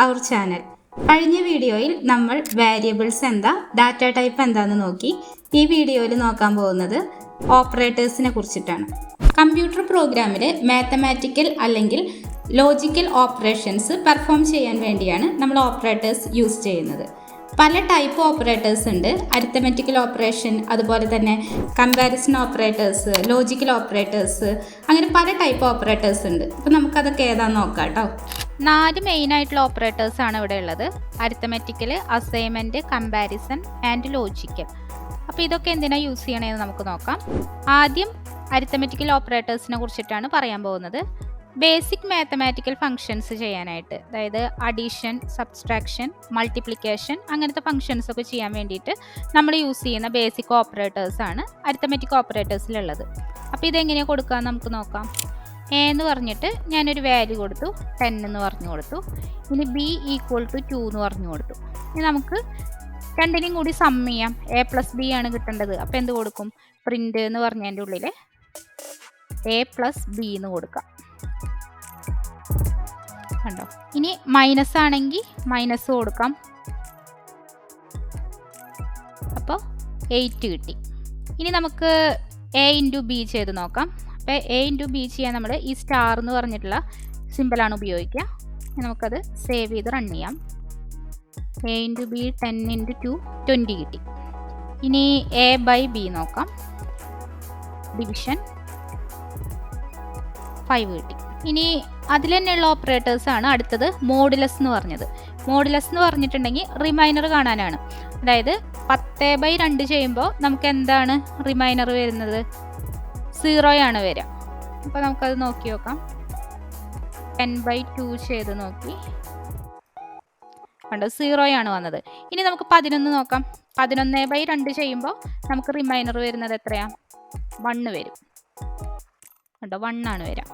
Our channel. കഴിഞ്ഞ വീഡിയോയിൽ നമ്മൾ വേരിയബിൾസ് എന്താ, ഡാറ്റ ടൈപ്പ് എന്താണെന്ന് നോക്കി. ഈ വീഡിയോയിൽ നോക്കാൻ പോകുന്നത് ഓപ്പറേറ്റേഴ്സിനെ കുറിച്ചിട്ടാണ്. കമ്പ്യൂട്ടർ പ്രോഗ്രാമിൽ മാത്തമാറ്റിക്കൽ അല്ലെങ്കിൽ ലോജിക്കൽ ഓപ്പറേഷൻസ് പെർഫോം ചെയ്യാൻ വേണ്ടിയാണ് നമ്മൾ ഓപ്പറേറ്റേഴ്സ് യൂസ് ചെയ്യുന്നത്. പല ടൈപ്പ് ഓപ്പറേറ്റേഴ്സ് ഉണ്ട്. അരിത്തമെറ്റിക്കൽ ഓപ്പറേഷൻ, അതുപോലെ തന്നെ കമ്പാരിസൺ ഓപ്പറേറ്റേഴ്സ്, ലോജിക്കൽ ഓപ്പറേറ്റേഴ്സ്, അങ്ങനെ പല ടൈപ്പ് ഓപ്പറേറ്റേഴ്സ് ഉണ്ട്. അപ്പോൾ നമുക്കതൊക്കെ ഏതാണെന്ന് നോക്കാം കേട്ടോ. 4 മെയിനായിട്ടുള്ള ഓപ്പറേറ്റേഴ്സാണ് ഇവിടെ ഉള്ളത്: arithmetical, assignment, comparison and logical. അപ്പോൾ ഇതൊക്കെ എന്തിനാണ് യൂസ് ചെയ്യണമെന്ന് നമുക്ക് നോക്കാം. ആദ്യം അരിത്തമെറ്റിക്കൽ ഓപ്പറേറ്റേഴ്സിനെ കുറിച്ചിട്ടാണ് പറയാൻ പോകുന്നത്. ബേസിക് മാത്തമാറ്റിക്കൽ ഫങ്ഷൻസ് ചെയ്യാനായിട്ട്, അതായത് അഡീഷൻ, സബ്സ്ട്രാക്ഷൻ, മൾട്ടിപ്ലിക്കേഷൻ, അങ്ങനത്തെ ഫങ്ഷൻസ് ഒക്കെ ചെയ്യാൻ വേണ്ടിയിട്ട് നമ്മൾ യൂസ് ചെയ്യുന്ന ബേസിക് ഓപ്പറേറ്റേഴ്സാണ് അരിത്തമെറ്റിക് ഓപ്പറേറ്റേഴ്സിലുള്ളത്. അപ്പോൾ ഇതെങ്ങനെയാണ് കൊടുക്കാമെന്ന് നമുക്ക് നോക്കാം. എ എന്ന് പറഞ്ഞിട്ട് ഞാനൊരു വാല്യൂ കൊടുത്തു, 10 എന്ന് പറഞ്ഞു കൊടുത്തു. ഇനി ബി ഈക്വൽ ടു 2 എന്ന് പറഞ്ഞു കൊടുത്തു. ഇനി നമുക്ക് രണ്ടിനെയും കൂടി സം ചെയ്യാം. എ പ്ലസ് ബി ആണ് കിട്ടേണ്ടത്. അപ്പോൾ എന്ത് കൊടുക്കും? പ്രിൻ്റ് എന്ന് പറഞ്ഞതിൻ്റെ ഉള്ളിൽ എ പ്ലസ് ബി എന്ന് കൊടുക്കാം. കണ്ടോ? ഇനി മൈനസ് ആണെങ്കിൽ മൈനസ് കൊടുക്കാം. അപ്പോൾ 8 കിട്ടി. ഇനി നമുക്ക് എ ഇൻറ്റു ബി ചെയ്ത് നോക്കാം. അപ്പോൾ എ ഇൻറ്റു ബി ചെയ്യാൻ നമ്മൾ ഈ സ്റ്റാർ എന്ന് പറഞ്ഞിട്ടുള്ള സിമ്പിളാണ് ഉപയോഗിക്കുക. നമുക്കത് സേവ് ചെയ്ത് റൺ ചെയ്യാം. എ ഇൻറ്റു ബി 10 ഇൻറ്റു 2 20 കിട്ടി. ഇനി എ ബൈ ബി നോക്കാം. ഡിവിഷൻ 5 കിട്ടി. ഇനി അതിൽ തന്നെയുള്ള ഓപ്പറേറ്റേഴ്സാണ് അടുത്തത് മോഡുലസ് എന്ന് പറഞ്ഞത്. മോഡുലസ് എന്ന് പറഞ്ഞിട്ടുണ്ടെങ്കിൽ റിമൈനർ കാണാനാണ്. അതായത് 10/2 ചെയ്യുമ്പോൾ നമുക്ക് എന്താണ് റിമൈനർ വരുന്നത്? 0 ആണ് വരിക. അപ്പോൾ നമുക്കത് നോക്കി നോക്കാം. 10/2 ചെയ്ത് നോക്കി, കണ്ടോ? 0 ആണ് വന്നത്. ഇനി നമുക്ക് 11 നോക്കാം. 11/2 ചെയ്യുമ്പോൾ നമുക്ക് റിമൈനർ വരുന്നത് എത്രയാണ്? 1 വരും. കണ്ടോ? 1 ആണ് വരിക.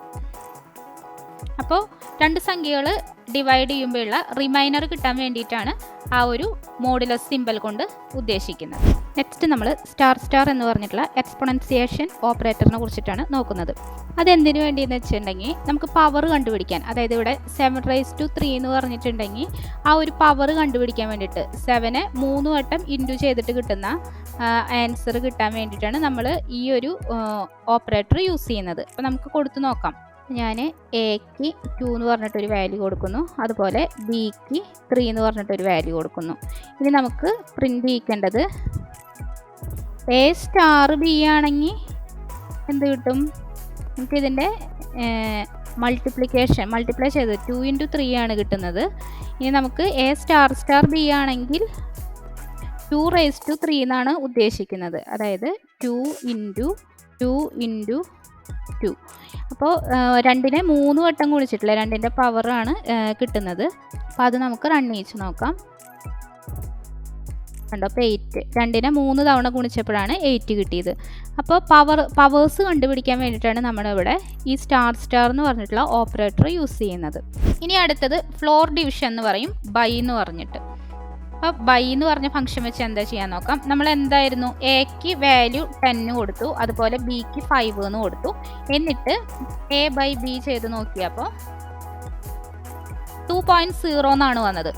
അപ്പോൾ രണ്ട് സംഖ്യകൾ ഡിവൈഡ് ചെയ്യുമ്പോഴുള്ള റിമൈനർ കിട്ടാൻ വേണ്ടിയിട്ടാണ് ആ ഒരു മോഡുലസ് സിമ്പൽ കൊണ്ട് ഉദ്ദേശിക്കുന്നത്. നെക്സ്റ്റ് നമ്മൾ സ്റ്റാർ എന്ന് പറഞ്ഞിട്ടുള്ള എക്സ്പൊണൻസിയേഷൻ ഓപ്പറേറ്ററിനെ കുറിച്ചിട്ടാണ് നോക്കുന്നത്. അതെന്തിനു വേണ്ടിയെന്ന് വെച്ചിട്ടുണ്ടെങ്കിൽ നമുക്ക് പവർ കണ്ടുപിടിക്കാൻ, അതായത് ഇവിടെ 7⁻³ എന്ന് പറഞ്ഞിട്ടുണ്ടെങ്കിൽ ആ ഒരു പവർ കണ്ടുപിടിക്കാൻ വേണ്ടിയിട്ട് 7നെ 3 വട്ടം ഇൻറ്റു ചെയ്തിട്ട് കിട്ടുന്ന ആൻസർ കിട്ടാൻ വേണ്ടിയിട്ടാണ് നമ്മൾ ഈ ഒരു ഓപ്പറേറ്റർ യൂസ് ചെയ്യുന്നത്. അപ്പോൾ നമുക്ക് കൊടുത്തു നോക്കാം. ഞാൻ എക്ക് 2 എന്ന് പറഞ്ഞിട്ടൊരു വാല്യൂ കൊടുക്കുന്നു, അതുപോലെ ബിക്ക് 3 എന്ന് പറഞ്ഞിട്ടൊരു വാല്യൂ കൊടുക്കുന്നു. ഇനി നമുക്ക് പ്രിൻ്റ് ചെയ്യേണ്ടത് എ സ്റ്റാർ ബി ആണെങ്കിൽ എന്ത് കിട്ടും? നമുക്കിതിൻ്റെ മൾട്ടിപ്ലൈ ചെയ്ത് 2 ഇൻറ്റു 3 ആണ് കിട്ടുന്നത്. ഇനി നമുക്ക് എ സ്റ്റാർ ബി ആണെങ്കിൽ 2⁻³ എന്നാണ് ഉദ്ദേശിക്കുന്നത്. അതായത് 2 ഇൻറ്റു 2 ഇൻറ്റു 2. അപ്പോൾ 2നെ 3 വട്ടം ഗുണിച്ചിട്ടില്ല, 2ൻ്റെ പവറാണ് കിട്ടുന്നത്. അപ്പോൾ അത് നമുക്ക് റൺ ചെയ്ത് നോക്കാം. കണ്ടോ? അപ്പോൾ 8, 2നെ 3 തവണ ഗുണിച്ചപ്പോഴാണ് 8 കിട്ടിയത്. അപ്പോൾ പവേഴ്സ് കണ്ടുപിടിക്കാൻ വേണ്ടിയിട്ടാണ് നമ്മളിവിടെ ഈ സ്റ്റാർ എന്ന് പറഞ്ഞിട്ടുള്ള ഓപ്പറേറ്റർ യൂസ് ചെയ്യുന്നത്. ഇനി അടുത്തത് ഫ്ലോർ ഡിവിഷൻ എന്ന് പറയും, ബൈ എന്ന് പറഞ്ഞിട്ട്. അപ്പോൾ ബൈ എന്ന് പറഞ്ഞ ഫംഗ്ഷൻ വെച്ച് എന്താ ചെയ്യാൻ നോക്കാം. നമ്മൾ എന്തായിരുന്നു, എക്ക് വാല്യൂ 10 കൊടുത്തു, അതുപോലെ ബിക്ക് 5 എന്ന് കൊടുത്തു. എന്നിട്ട് എ ബൈ ബി ചെയ്ത് നോക്കിയപ്പോൾ 2.0 എന്നാണ് വന്നത്.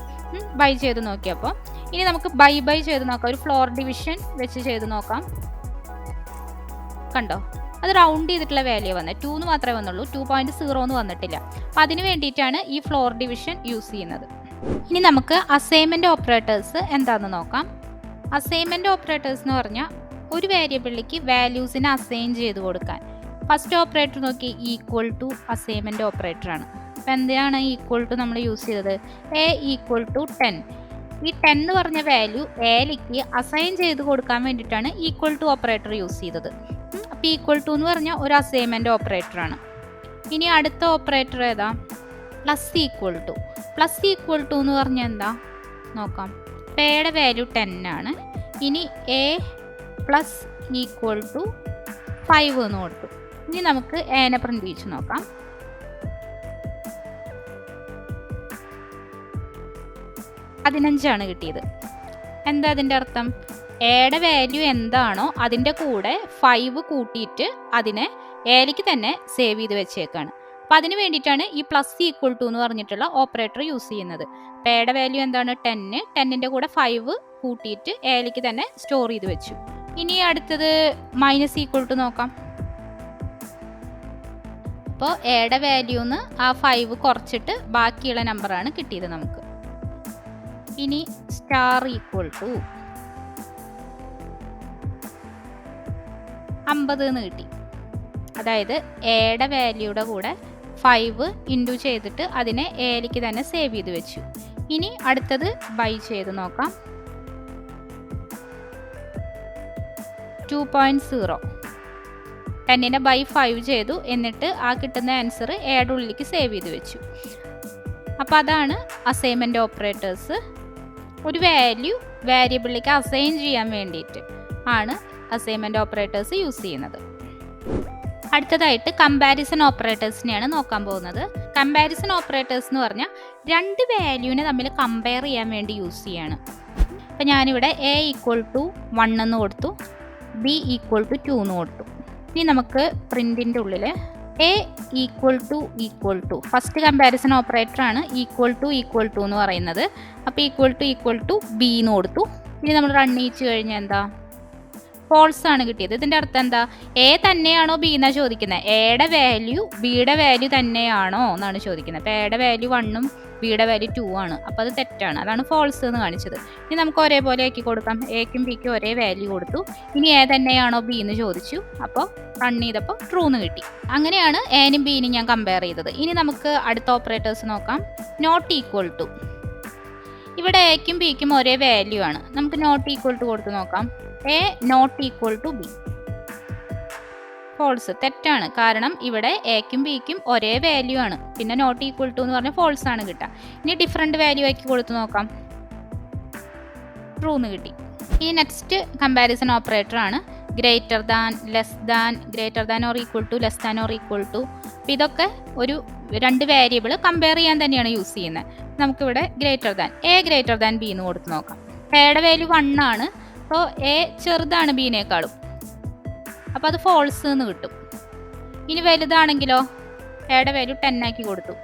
ബൈ ചെയ്ത് നോക്കിയപ്പോൾ ഇനി നമുക്ക് ബൈ ചെയ്ത് നോക്കാം. ഒരു ഫ്ലോർ ഡിവിഷൻ വെച്ച് ചെയ്ത് നോക്കാം. കണ്ടോ? അത് റൗണ്ട് ചെയ്തിട്ടുള്ള വാല്യൂ വന്നത് 2 എന്ന് മാത്രമേ വന്നുള്ളൂ, 2.0 എന്ന് വന്നിട്ടില്ല. അപ്പോൾ അതിന് വേണ്ടിയിട്ടാണ് ഈ ഫ്ലോർ ഡിവിഷൻ യൂസ് ചെയ്യുന്നത്. ഇനി നമുക്ക് അസൈൻമെൻറ്റ് ഓപ്പറേറ്റേഴ്സ് എന്താണെന്ന് നോക്കാം. അസൈൻമെൻറ്റ് ഓപ്പറേറ്റേഴ്സ് എന്ന് പറഞ്ഞാൽ ഒരു വേരിയബിളിലേക്ക് വാല്യൂസിനെ അസൈൻ ചെയ്ത് കൊടുക്കാൻ. ഫസ്റ്റ് ഓപ്പറേറ്റർ നോക്കി, ഈക്വൽ ടു അസൈൻമെൻറ്റ് ഓപ്പറേറ്ററാണ്. അപ്പോൾ എന്തിനാണ് ഈക്വൽ ടു നമ്മൾ യൂസ് ചെയ്തത്? A equal to 10. ഈ 10 എന്ന് പറഞ്ഞ വാല്യൂ എയിലേക്ക് അസൈൻ ചെയ്ത് കൊടുക്കാൻ വേണ്ടിയിട്ടാണ് ഈക്വൽ ടു ഓപ്പറേറ്റർ യൂസ് ചെയ്തത്. അപ്പോൾ ഈക്വൽ ടു എന്ന് പറഞ്ഞാൽ ഒരു അസൈൻമെൻറ്റ് ഓപ്പറേറ്ററാണ്. ഇനി അടുത്ത ഓപ്പറേറ്റർ ഏതാ? പ്ലസ് ഈക്വൽ ടു എന്ന് പറഞ്ഞാൽ എന്താ നോക്കാം. എയുടെ വാല്യൂ 10 ആണ്. ഇനി എ പ്ലസ് ഈക്വൽ ടു 5 എന്ന് കൊടുത്തു. ഇനി നമുക്ക് എനെ പ്രിൻ്റ് ചെയ്ത് നോക്കാം. $15 കിട്ടിയത്. എന്താ അതിൻ്റെ അർത്ഥം? എയുടെ വാല്യൂ എന്താണോ അതിൻ്റെ കൂടെ 5 കൂട്ടിയിട്ട് അതിനെ എയിലേക്ക് തന്നെ സേവ് ചെയ്ത് വെച്ചേക്കാണ്. അപ്പം അതിന് വേണ്ടിയിട്ടാണ് ഈ പ്ലസ് ഈക്വൽ ടു എന്ന് പറഞ്ഞിട്ടുള്ള ഓപ്പറേറ്റർ യൂസ് ചെയ്യുന്നത്. അപ്പോൾ എയുടെ വാല്യൂ എന്താണ് 10, 10ൻ്റെ കൂടെ 5 കൂട്ടിയിട്ട് എയിലേക്ക് തന്നെ സ്റ്റോർ ചെയ്ത് വെച്ചു. ഇനി അടുത്തത് മൈനസ് ഈക്വൽ ടു നോക്കാം. അപ്പോൾ എയുടെ വാല്യൂന്ന് ആ 5 കുറച്ചിട്ട് ബാക്കിയുള്ള നമ്പറാണ് കിട്ടിയത് നമുക്ക്. ഇനി സ്റ്റാർ ഈക്വൽ ടു 50 എന്ന് കിട്ടി. അതായത് എയുടെ വാല്യൂയുടെ കൂടെ 5 ഇൻറ്റു ചെയ്തിട്ട് അതിനെ എയിലേക്ക് തന്നെ സേവ് ചെയ്ത് വെച്ചു. ഇനി അടുത്തത് ബൈ ചെയ്ത് നോക്കാം. 2.0 10നെ ബൈ 5 ചെയ്തു. എന്നിട്ട് ആ കിട്ടുന്ന ആൻസർ എയുടെ ഉള്ളിലേക്ക് സേവ് ചെയ്ത് വെച്ചു. അപ്പോൾ അതാണ് അസൈൻമെൻറ്റ് ഓപ്പറേറ്റേഴ്സ്. ഒരു വാല്യൂ വേരിയബിളിലേക്ക് അസൈൻ ചെയ്യാൻ വേണ്ടിയിട്ട് ആണ് അസൈൻമെൻറ്റ് ഓപ്പറേറ്റേഴ്സ് യൂസ് ചെയ്യുന്നത്. അടുത്തതായിട്ട് കമ്പാരിസൺ ഓപ്പറേറ്റേഴ്സിനെയാണ് നോക്കാൻ പോകുന്നത്. കമ്പാരിസൺ ഓപ്പറേറ്റേഴ്സ് എന്ന് പറഞ്ഞാൽ രണ്ട് വാല്യൂവിനെ തമ്മിൽ കമ്പയർ ചെയ്യാൻ വേണ്ടി യൂസ് ചെയ്യാണ്. അപ്പം ഞാനിവിടെ എ ഈക്വൽ ടു 1 എന്ന് കൊടുത്തു, ബി ഈക്വൽ ടു 2 എന്ന് കൊടുത്തു. ഇനി നമുക്ക് പ്രിൻറ്റിൻ്റെ ഉള്ളിൽ A equal to first comparison operator ആണ് ഈക്വൽ ടു എന്ന് പറയുന്നത്. അപ്പോൾ ഈക്വൽ ടു ബി എന്ന് കൊടുത്തു. ഇനി നമ്മൾ റൺ ചെയ്യിച്ചു കഴിഞ്ഞാൽ എന്താ, ഫോൾസ് ആണ് കിട്ടിയത്. ഇതിൻ്റെ അർത്ഥം എന്താ, എ തന്നെയാണോ ബി എന്നാണ് ചോദിക്കുന്നത്. എയുടെ വാല്യൂ ബിയുടെ വാല്യൂ തന്നെയാണോ എന്നാണ് ചോദിക്കുന്നത്. അപ്പോൾ എയുടെ വാല്യൂ 1ഉം ബിയുടെ വാല്യൂ 2 ആണ്. അപ്പോൾ അത് തെറ്റാണ്, അതാണ് ഫോൾസ് എന്ന് കാണിച്ചത്. ഇനി നമുക്ക് ഒരേപോലെ ആക്കി കൊടുക്കാം. എക്കും ബിക്കും ഒരേ വാല്യൂ കൊടുത്തു. ഇനി എ തന്നെയാണോ ബി എന്ന് ചോദിച്ചു. അപ്പോൾ റൺ ചെയ്തപ്പോൾ ട്രൂ എന്ന് കിട്ടി. അങ്ങനെയാണ് എനും ബിനും ഞാൻ കമ്പയർ ചെയ്തത്. ഇനി നമുക്ക് അടുത്ത ഓപ്പറേറ്റേഴ്സ് നോക്കാം. Not equal to. ഇവിടെ എക്കും ബിക്കും ഒരേ വാല്യൂ ആണ്. നമുക്ക് നോട്ട് ഈക്വൽ ടു കൊടുത്ത് നോക്കാം. A not equal to B. False, തെറ്റാണ്. കാരണം ഇവിടെ എക്കും ബിക്കും ഒരേ വാല്യൂ ആണ്. പിന്നെ നോട്ട് ഈക്വൽ ടു എന്ന് പറഞ്ഞാൽ ഫോൾസ് ആണ് കിട്ടുക. ഇനി ഡിഫറെൻറ്റ് വാല്യൂ ആക്കി കൊടുത്ത് നോക്കാം. ട്രൂ എന്ന് കിട്ടി. ഈ നെക്സ്റ്റ് കമ്പാരിസൺ ഓപ്പറേറ്റർ ആണ് greater than, less than, greater than or equal to, less than or equal to. അപ്പോൾ ഇതൊക്കെ ഒരു രണ്ട് വേരിയബിൾ കമ്പയർ ചെയ്യാൻ തന്നെയാണ് യൂസ് ചെയ്യുന്നത്. നമുക്കിവിടെ ഗ്രേറ്റർ ദാൻ ബി എന്ന് കൊടുത്ത് നോക്കാം. എയുടെ വാല്യൂ 1 ആണ്. അപ്പോൾ എ ചെറുതാണ് ബിനേക്കാളും. അപ്പോൾ അത് ഫോൾസ് എന്ന് കിട്ടും. ഇനി വലുതാണെങ്കിലോ, എയുടെ വാല്യൂ 10 ആക്കി കൊടുത്തു.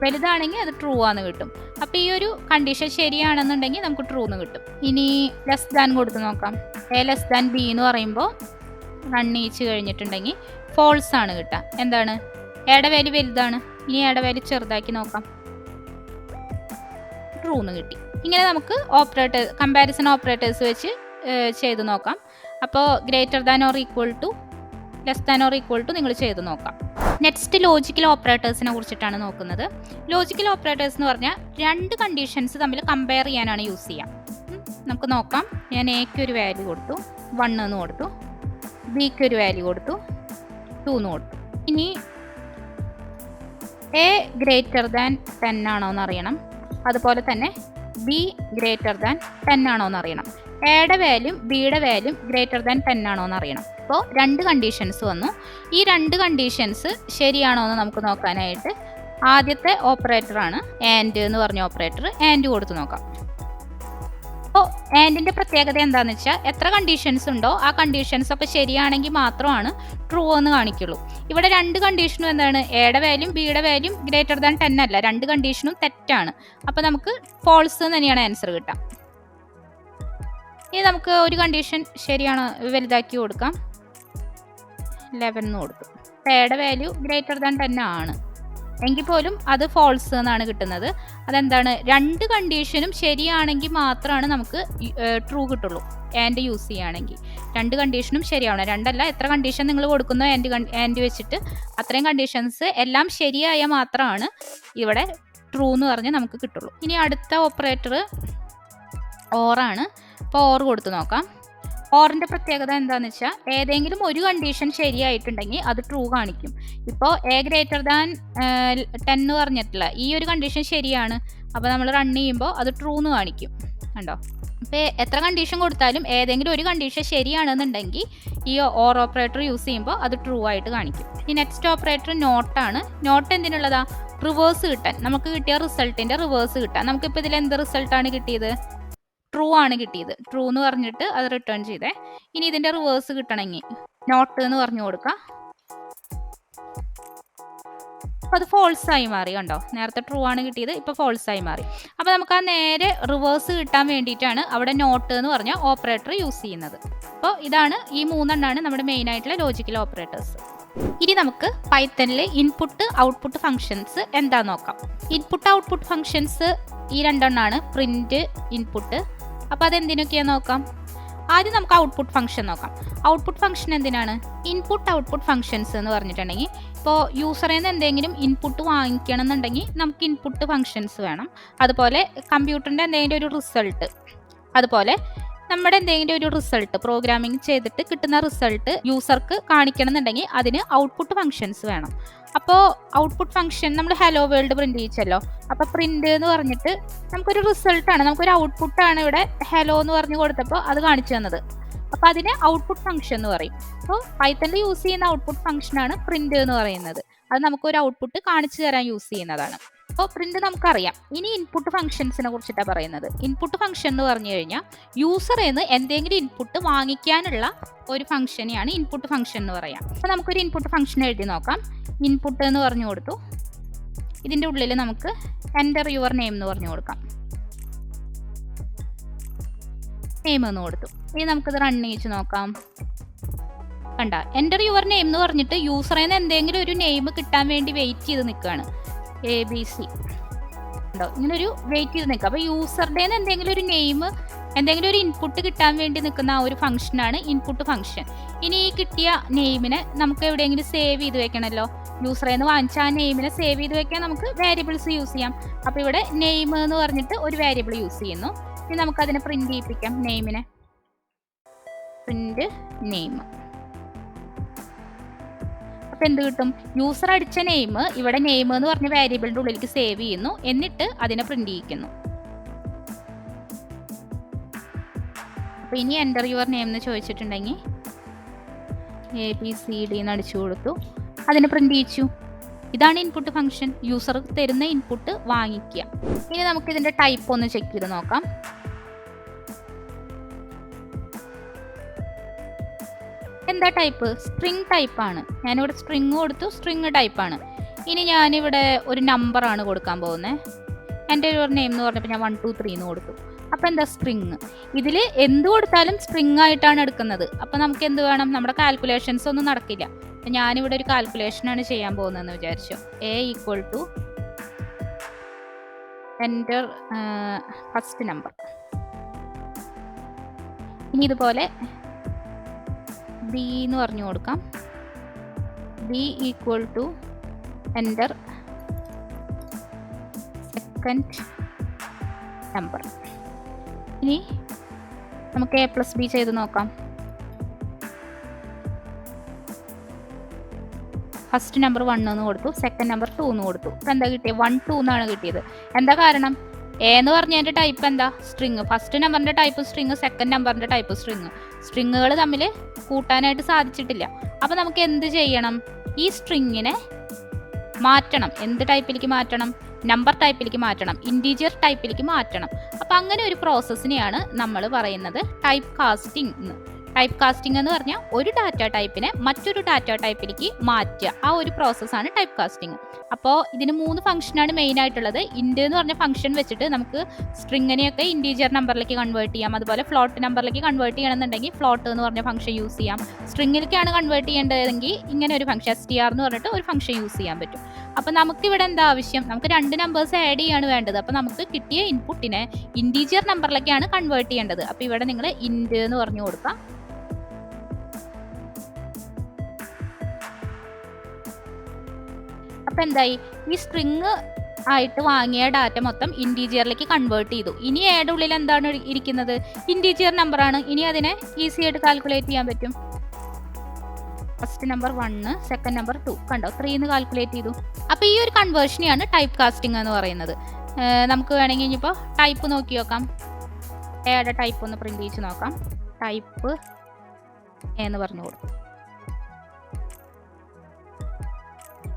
വലുതാണെങ്കിൽ അത് ട്രൂ ആണെന്ന് കിട്ടും. അപ്പോൾ ഈ ഒരു കണ്ടീഷൻ ശരിയാണെന്നുണ്ടെങ്കിൽ നമുക്ക് ട്രൂ എന്ന് കിട്ടും. ഇനി ലെസ് ദാൻ കൊടുത്ത് നോക്കാം. എ ലെസ് ദാൻ ബി എന്ന് പറയുമ്പോൾ റൺ ചെയ്യിച്ച് കഴിഞ്ഞിട്ടുണ്ടെങ്കിൽ ഫോൾസ് ആണ് കിട്ടുക. എന്താണ്, എയുടെ വാല്യൂ വലുതാണ്. ഇനി എയുടെ വാല്യൂ ചെറുതാക്കി നോക്കാം. ട്രൂ എന്ന് കിട്ടി. ഇങ്ങനെ നമുക്ക് കമ്പാരിസൺ ഓപ്പറേറ്റേഴ്സ് വെച്ച് ചെയ്ത് നോക്കാം. അപ്പോൾ greater than or equal to, less than or equal to നിങ്ങൾ ചെയ്ത് നോക്കാം. നെക്സ്റ്റ് ലോജിക്കൽ ഓപ്പറേറ്റേഴ്സിനെ കുറിച്ചിട്ടാണ് നോക്കുന്നത്. ലോജിക്കൽ ഓപ്പറേറ്റേഴ്സ് എന്ന് പറഞ്ഞാൽ രണ്ട് കണ്ടീഷൻസ് തമ്മിൽ കമ്പയർ ചെയ്യാനാണ് യൂസ് ചെയ്യാം. നമുക്ക് നോക്കാം. ഞാൻ എക്ക് ഒരു വാല്യൂ കൊടുത്തു, 1 എന്ന് കൊടുത്തു. ബിക്ക് ഒരു വാല്യൂ കൊടുത്തു, 2 എന്ന് കൊടുത്തു. ഇനി എ ഗ്രേറ്റർ ദാൻ 10 ആണോ എന്ന് അറിയണം. അതുപോലെ തന്നെ ബി ഗ്രേറ്റർ ദാൻ 10 ആണോ എന്ന് അറിയണം. എയുടെ വാല്യൂം ബിയുടെ വാല്യൂം ഗ്രേറ്റർ ദാൻ 10 ആണോ എന്ന് അറിയണം. അപ്പോൾ രണ്ട് കണ്ടീഷൻസ് വന്നു. ഈ രണ്ട് കണ്ടീഷൻസ് ശരിയാണോ എന്ന് നമുക്ക് നോക്കാനായിട്ട് ആദ്യത്തെ ഓപ്പറേറ്ററാണ് ആൻഡ് എന്ന് പറഞ്ഞ ഓപ്പറേറ്റർ. ആൻഡ് കൊടുത്ത് നോക്കാം. അപ്പോൾ ആൻഡിൻ്റെ പ്രത്യേകത എന്താണെന്ന് വെച്ചാൽ എത്ര കണ്ടീഷൻസ് ഉണ്ടോ ആ കണ്ടീഷൻസ് ഒക്കെ ശരിയാണെങ്കിൽ മാത്രമാണ് ട്രൂ എന്ന് കാണിക്കുള്ളൂ. ഇവിടെ രണ്ട് കണ്ടീഷനും എന്താണ്, എയുടെ വാല്യൂം ബിയുടെ വാല്യൂം ഗ്രേറ്റർ ദാൻ 10 അല്ല. രണ്ട് കണ്ടീഷനും തെറ്റാണ്. അപ്പോൾ നമുക്ക് ഫോൾസ് തന്നെയാണ് ആൻസർ കിട്ടാം. ഇനി നമുക്ക് ഒരു കണ്ടീഷൻ ശരിയാണോ വലുതാക്കി കൊടുക്കാം. 11 എന്ന് കൊടുത്തു. എയുടെ വാല്യൂ ഗ്രേറ്റർ ദാൻ 10 ആണ് എങ്കിൽ പോലും അത് ഫോൾസ് എന്നാണ് കിട്ടുന്നത്. അതെന്താണ്, രണ്ട് കണ്ടീഷനും ശരിയാണെങ്കിൽ മാത്രമാണ് നമുക്ക് ട്രൂ കിട്ടുള്ളൂ ആൻഡ് യൂസ് ചെയ്യുകയാണെങ്കിൽ. രണ്ട് കണ്ടീഷനും ശരിയാവണം. രണ്ടല്ല, എത്ര കണ്ടീഷൻ നിങ്ങൾ കൊടുക്കുന്നോ ആൻഡ് വെച്ചിട്ട് അത്രയും കണ്ടീഷൻസ് എല്ലാം ശരിയായാൽ മാത്രമാണ് ഇവിടെ ട്രൂ എന്ന് പറഞ്ഞ് നമുക്ക് കിട്ടുള്ളൂ. ഇനി അടുത്ത ഓപ്പറേറ്റർ ഓറാണ്. അപ്പോൾ ഓർ കൊടുത്ത് നോക്കാം. ഓറിൻ്റെ പ്രത്യേകത എന്താണെന്ന് വെച്ചാൽ ഏതെങ്കിലും ഒരു കണ്ടീഷൻ ശരിയായിട്ടുണ്ടെങ്കിൽ അത് ട്രൂ കാണിക്കും. ഇപ്പോൾ എ ഗ്രേറ്റർ ദാൻ 10 എന്ന് പറഞ്ഞിട്ടില്ല, ഈ ഒരു കണ്ടീഷൻ ശരിയാണ്. അപ്പോൾ നമ്മൾ റൺ ചെയ്യുമ്പോൾ അത് ട്രൂ എന്ന് കാണിക്കും. കണ്ടോ, അപ്പോൾ എത്ര കണ്ടീഷൻ കൊടുത്താലും ഏതെങ്കിലും ഒരു കണ്ടീഷൻ ശരിയാണെന്നുണ്ടെങ്കിൽ ഈ ഓർ ഓപ്പറേറ്റർ യൂസ് ചെയ്യുമ്പോൾ അത് ട്രൂ ആയിട്ട് കാണിക്കും. ഈ നെക്സ്റ്റ് ഓപ്പറേറ്റർ നോട്ടാണ്. നോട്ട് എന്തിനുള്ളതാ, റിവേഴ്സ് കിട്ടാൻ. നമുക്ക് കിട്ടിയ റിസൾട്ടിൻ്റെ റിവേഴ്സ് കിട്ടാൻ. നമുക്കിപ്പോൾ ഇതിൽ എന്ത് റിസൾട്ടാണ് കിട്ടിയത്, ട്രൂ ആണ് കിട്ടിയത്. ട്രൂ എന്ന് പറഞ്ഞിട്ട് അത് റിട്ടേൺ ചെയ്തേ. ഇനി ഇതിൻ്റെ റിവേഴ്സ് കിട്ടണമെങ്കിൽ നോട്ട് എന്ന് പറഞ്ഞു കൊടുക്കാം. അപ്പോൾ അത് ഫോൾസായി മാറി. കണ്ടോ, നേരത്തെ ട്രൂ ആണ് കിട്ടിയത്, ഇപ്പോൾ ഫോൾസായി മാറി. അപ്പോൾ നമുക്ക് ആ നേരെ റിവേഴ്സ് കിട്ടാൻ വേണ്ടിയിട്ടാണ് അവിടെ നോട്ട് എന്ന് പറഞ്ഞ ഓപ്പറേറ്റർ യൂസ് ചെയ്യുന്നത്. അപ്പോൾ ഇതാണ് ഈ 3 എണ്ണമാണ് നമ്മുടെ മെയിൻ ആയിട്ടുള്ള ലോജിക്കൽ ഓപ്പറേറ്റേഴ്സ്. ഇനി നമുക്ക് പൈത്തണിലെ ഇൻപുട്ട് ഔട്ട്പുട്ട് ഫങ്ഷൻസ് എന്താ നോക്കാം. ഇൻപുട്ട് ഔട്ട്പുട്ട് ഫങ്ഷൻസ് ഈ 2 എണ്ണമാണ്, പ്രിന്റ്, ഇൻപുട്ട്. അപ്പോൾ അതെന്തിനൊക്കെയാണ് നോക്കാം. ആദ്യം നമുക്ക് ഔട്ട്പുട്ട് ഫംഗ്ഷൻ നോക്കാം. ഔട്ട്പുട്ട് ഫംഗ്ഷൻ എന്തിനാണ്? ഇൻപുട്ട് ഔട്ട്പുട്ട് ഫംഗ്ഷൻസ് എന്ന് പറഞ്ഞിട്ടുണ്ടെങ്കിൽ ഇപ്പോൾ യൂസറിൽ നിന്ന് എന്തെങ്കിലും ഇൻപുട്ട് വാങ്ങിക്കണം എന്നുണ്ടെങ്കിൽ നമുക്ക് ഇൻപുട്ട് ഫംഗ്ഷൻസ് വേണം. അതുപോലെ കമ്പ്യൂട്ടറിൻ്റെ എന്തെങ്കിലും ഒരു റിസൾട്ട്, അതുപോലെ നമ്മുടെ എന്തെങ്കിലും ഒരു റിസൾട്ട് പ്രോഗ്രാമിംഗ് ചെയ്തിട്ട് കിട്ടുന്ന റിസൾട്ട് യൂസർക്ക് കാണിക്കണം എന്നുണ്ടെങ്കിൽ അതിന് ഔട്ട്പുട്ട് ഫംഗ്ഷൻസ് വേണം. അപ്പോൾ ഔട്ട്പുട്ട് ഫംഗ്ഷൻ നമ്മൾ ഹലോ വേൾഡ് പ്രിന്റ് ചെയ്യിച്ചല്ലോ. അപ്പോൾ പ്രിന്റ് എന്ന് പറഞ്ഞിട്ട് നമുക്കൊരു റിസൾട്ടാണ്, നമുക്കൊരു ഔട്ട്പുട്ടാണ് ഇവിടെ ഹലോ എന്ന് പറഞ്ഞ് കൊടുത്തപ്പോൾ അത് കാണിച്ചു തന്നത്. അപ്പോൾ അതിനെ ഔട്ട്പുട്ട് ഫംഗ്ഷൻ എന്ന് പറയും. അപ്പോൾ പൈത്തണിൽ യൂസ് ചെയ്യുന്ന ഔട്ട്പുട്ട് ഫംഗ്ഷനാണ് പ്രിന്റ് എന്ന് പറയുന്നത്. അത് നമുക്കൊരു ഔട്ട്പുട്ട് കാണിച്ചു തരാൻ യൂസ് ചെയ്യുന്നതാണ്. അപ്പോൾ പ്രിന്റ് നമുക്കറിയാം. ഇനി ഇൻപുട്ട് ഫംഗ്ഷൻസിനെ കുറിച്ചിട്ടാണ് പറയുന്നത്. ഇൻപുട്ട് ഫംഗ്ഷൻ എന്ന് പറഞ്ഞു കഴിഞ്ഞാൽ യൂസറിൽ നിന്ന് എന്തെങ്കിലും ഇൻപുട്ട് വാങ്ങിക്കാനുള്ള ഒരു ഫംഗ്ഷനെയാണ് ഇൻപുട്ട് ഫംഗ്ഷൻ എന്ന് പറയാം. അപ്പോൾ നമുക്കൊരു ഇൻപുട്ട് ഫംഗ്ഷൻ എഴുതി നോക്കാം. ഇൻപുട്ട് എന്ന് പറഞ്ഞു കൊടുത്തു. ഇതിൻ്റെ ഉള്ളിൽ നമുക്ക് എൻ്റർ യുവർ നെയിം എന്ന് പറഞ്ഞു കൊടുക്കാം. നെയിം എന്ന് കൊടുത്തു. ഇനി നമുക്കിത് റൺ ചെയ്ത് നോക്കാം. കണ്ട, എൻ്റർ യുവർ നെയിം എന്ന് പറഞ്ഞിട്ട് യൂസറിൽ നിന്ന് എന്തെങ്കിലും ഒരു നെയിം കിട്ടാൻ വേണ്ടി വെയിറ്റ് ചെയ്ത് നിൽക്കുകയാണ്. ABC ഉണ്ടോ, ഇങ്ങനൊരു വെയിറ്റ് ചെയ്ത് നിൽക്കുക. അപ്പോൾ യൂസറുടെ എന്തെങ്കിലും ഒരു നെയിം, എന്തെങ്കിലും ഒരു ഇൻപുട്ട് കിട്ടാൻ വേണ്ടി നിൽക്കുന്ന ആ ഒരു ഫംഗ്ഷനാണ് ഇൻപുട്ട് ഫംഗ്ഷൻ. ഇനി ഈ കിട്ടിയ നെയിമിനെ നമുക്ക് എവിടെയെങ്കിലും സേവ് ചെയ്ത് വെക്കണമല്ലോ. യൂസറിൽ നിന്ന് വാങ്ങിച്ച ആ നെയിമിനെ സേവ് ചെയ്ത് വെക്കാൻ നമുക്ക് വേരിയബിൾസ് യൂസ് ചെയ്യാം. അപ്പോൾ ഇവിടെ നെയിം എന്ന് പറഞ്ഞിട്ട് ഒരു വേരിയബിൾ യൂസ് ചെയ്യുന്നു. ഇനി നമുക്കതിനെ പ്രിന്റ് ചെയ്യിപ്പിക്കാം. നെയിമിനെ പ്രിന്റ് നെയിം. അപ്പോൾ എന്ത് കിട്ടും? യൂസർ അടിച്ച നെയിം ഇവിടെ നെയിം എന്ന് പറഞ്ഞ വേരിയബിളിൻ്റെ ഉള്ളിലേക്ക് സേവ് ചെയ്യുന്നു, എന്നിട്ട് അതിനെ പ്രിന്റ് ചെയ്യിക്കുന്നു. അപ്പോൾ ഇനി എൻ്റർ യുവർ നെയിം എന്ന് ചോദിച്ചിട്ടുണ്ടെങ്കിൽ ABCD എന്ന് അടിച്ചു കൊടുത്തു, അതിനെ പ്രിന്റ് ചെയ്യിച്ചു. ഇതാണ് ഇൻപുട്ട് ഫംഗ്ഷൻ. യൂസർ തരുന്ന ഇൻപുട്ട് വാങ്ങിക്കുക. ഇനി നമുക്ക് ഇതിൻ്റെ ടൈപ്പ് ഒന്ന് ചെക്ക് ചെയ്ത് നോക്കാം. എന്താ ടൈപ്പ്? സ്ട്രിങ് ടൈപ്പാണ്. ഞാനിവിടെ സ്ട്രിങ് കൊടുത്തു, സ്ട്രിങ് ടൈപ്പാണ്. ഇനി ഞാനിവിടെ ഒരു നമ്പറാണ് കൊടുക്കാൻ പോകുന്നത്. എൻ്റെ ഒരു നെയിം എന്ന് പറഞ്ഞപ്പോൾ ഞാൻ 1 2 3 എന്ന് കൊടുത്തു. അപ്പോൾ എന്താ? സ്ട്രിങ്. ഇതിൽ എന്ത് കൊടുത്താലും സ്ട്രിങ് ആയിട്ടാണ് എടുക്കുന്നത്. അപ്പോൾ നമുക്ക് എന്ത് വേണം? നമ്മുടെ കാൽക്കുലേഷൻസ് ഒന്നും നടക്കില്ല. അപ്പം ഞാനിവിടെ ഒരു കാൽക്കുലേഷനാണ് ചെയ്യാൻ പോകുന്നതെന്ന് വിചാരിച്ചു. A = enter first number. ഇനി ഇതുപോലെ B എന്ന് പറഞ്ഞു കൊടുക്കാം. B = enter second number. ഇനി നമുക്ക് A+B ചെയ്ത് നോക്കാം. ഫസ്റ്റ് നമ്പർ 1 എന്ന് കൊടുത്തു, സെക്കൻഡ് നമ്പർ 2 എന്ന് കൊടുത്തു. ഇപ്പം എന്താ കിട്ടിയത്? 1 2 എന്നാണ് കിട്ടിയത്. എന്താ കാരണം? A എന്ന് പറഞ്ഞതിൻ്റെ ടൈപ്പ് എന്താ? സ്ട്രിങ്. ഫസ്റ്റ് നമ്പറിൻ്റെ ടൈപ്പ് സ്ട്രിങ്, സെക്കൻഡ് നമ്പറിൻ്റെ ടൈപ്പ് സ്ട്രിങ്. സ്ട്രിങ്ങുകൾ തമ്മിൽ കൂട്ടാനായിട്ട് സാധിച്ചിട്ടില്ല. അപ്പോൾ നമുക്ക് എന്ത് ചെയ്യണം? ഈ സ്ട്രിങ്ങിനെ മാറ്റണം. എന്ത് ടൈപ്പിലേക്ക് മാറ്റണം? നമ്പർ ടൈപ്പിലേക്ക് മാറ്റണം, ഇൻറ്റീജർ ടൈപ്പിലേക്ക് മാറ്റണം. അപ്പോൾ അങ്ങനെ ഒരു പ്രോസസ്സിനെയാണ് നമ്മൾ പറയുന്നത് ടൈപ്പ് കാസ്റ്റിംഗ് എന്ന്. ടൈപ്പ് കാസ്റ്റിംഗ് എന്ന് പറഞ്ഞാൽ ഒരു ഡാറ്റ ടൈപ്പിനെ മറ്റൊരു ഡാറ്റ ടൈപ്പിലേക്ക് മാറ്റുക. ആ ഒരു പ്രോസസ്സാണ് ടൈപ്പ് കാസ്റ്റിംഗ്. അപ്പോൾ ഇതിന് 3 ഫംഗ്ഷനാണ് മെയിൻ ആയിട്ടുള്ളത്. ഇൻറ്റ് എന്ന് പറഞ്ഞ ഫംഗ്ഷൻ വെച്ചിട്ട് നമുക്ക് സ്ട്രിങ്ങിനെയൊക്കെ ഇൻറ്റീജർ നമ്പറിലേക്ക് കൺവേർട്ട് ചെയ്യാം. അതുപോലെ ഫ്ലോട്ട് നമ്പറിലേക്ക് കൺവേർട്ട് ചെയ്യണമെന്നുണ്ടെങ്കിൽ ഫ്ലോട്ട് എന്ന് പറഞ്ഞ ഫംഗ്ഷൻ യൂസ് ചെയ്യാം. സ്ട്രിങ്ങിലേക്കാണ് കൺവേർട്ട് ചെയ്യേണ്ടതെങ്കിൽ ഇങ്ങനെ ഒരു ഫംഗ്ഷൻ STR എന്ന് പറഞ്ഞിട്ട് ഒരു ഫംഗ്ഷൻ യൂസ് ചെയ്യാൻ പറ്റും. അപ്പോൾ നമുക്കിവിടെ എന്താ ആവശ്യം? നമുക്ക് 2 നമ്പേഴ്സ് ആഡ് ചെയ്യാണ് വേണ്ടത്. അപ്പോൾ നമുക്ക് കിട്ടിയ ഇൻപുട്ടിനെ ഇൻറ്റീജർ നമ്പറിലേക്കാണ് കൺവേർട്ട് ചെയ്യേണ്ടത്. അപ്പോൾ ഇവിടെ നിങ്ങൾ ഇൻറ്റ് എന്ന് പറഞ്ഞു കൊടുക്കാം. അപ്പോൾ എന്തായി? ഈ സ്ട്രിങ് ആയിട്ട് വാങ്ങിയ ഡാറ്റ മൊത്തം ഇൻറ്റീജറിലേക്ക് കൺവേർട്ട് ചെയ്തു. ഇനി എയുടെ ഉള്ളിൽ എന്താണ് ഇരിക്കുന്നത്? ഇൻറ്റീജർ നമ്പറാണ്. ഇനി അതിനെ ഈസി ആയിട്ട് കാൽക്കുലേറ്റ് ചെയ്യാൻ പറ്റും. First number 1, second number 2. കണ്ടോ? 3 എന്ന് കാൽക്കുലേറ്റ് ചെയ്തു. അപ്പോൾ ഈ ഒരു കൺവേർഷനെയാണ് ടൈപ്പ് കാസ്റ്റിംഗ് എന്ന് പറയുന്നത്. നമുക്ക് വേണമെങ്കിൽ ഇനിയിപ്പോൾ ടൈപ്പ് നോക്കി നോക്കാം. എയുടെ ടൈപ്പ് ഒന്ന് പ്രിന്റ് ചെയ്ത് നോക്കാം. ടൈപ്പ് എന്ന് പറഞ്ഞു കൊടുക്കും.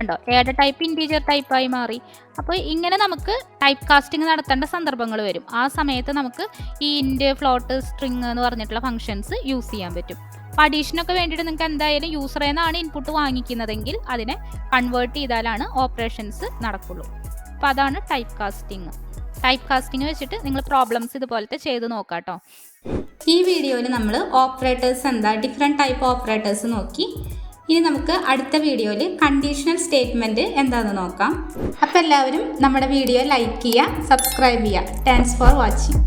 ണ്ടോ? എയുടെ ടൈപ്പ് ഇൻറ്റീജർ ടൈപ്പായി മാറി. അപ്പോൾ ഇങ്ങനെ നമുക്ക് ടൈപ്പ് കാസ്റ്റിംഗ് നടത്തേണ്ട സന്ദർഭങ്ങൾ വരും. ആ സമയത്ത് നമുക്ക് ഈ ഇൻറ്റ്, ഫ്ലോട്ട്, സ്ട്രിങ് എന്ന് പറഞ്ഞിട്ടുള്ള ഫംഗ്ഷൻസ് യൂസ് ചെയ്യാൻ പറ്റും. അപ്പോൾ അഡീഷനൊക്കെ വേണ്ടിയിട്ട് നിങ്ങൾക്ക് എന്തായാലും യൂസറിൽ നിന്നാണ് ഇൻപുട്ട് വാങ്ങിക്കുന്നതെങ്കിൽ അതിനെ കൺവേർട്ട് ചെയ്താലാണ് ഓപ്പറേഷൻസ് നടക്കുള്ളൂ. അപ്പോൾ അതാണ് ടൈപ്പ് കാസ്റ്റിംഗ്. ടൈപ്പ് കാസ്റ്റിംഗ് വെച്ചിട്ട് നിങ്ങൾ പ്രോബ്ലംസ് ഇതുപോലത്തെ ചെയ്ത് നോക്കാം കേട്ടോ. ഈ വീഡിയോയിൽ നമ്മൾ ഓപ്പറേറ്റേഴ്സ് എന്താ, ഡിഫറെൻറ്റ് ടൈപ്പ് ഓപ്പറേറ്റേഴ്സ് നോക്കി. ഇനി നമുക്ക് അടുത്ത വീഡിയോയിൽ കണ്ടീഷണൽ സ്റ്റേറ്റ്മെൻറ്റ് എന്താണെന്ന് നോക്കാം. അപ്പോൾ എല്ലാവരും നമ്മുടെ വീഡിയോ ലൈക്ക് ചെയ്യുക, സബ്സ്ക്രൈബ് ചെയ്യുക. Thanks for watching.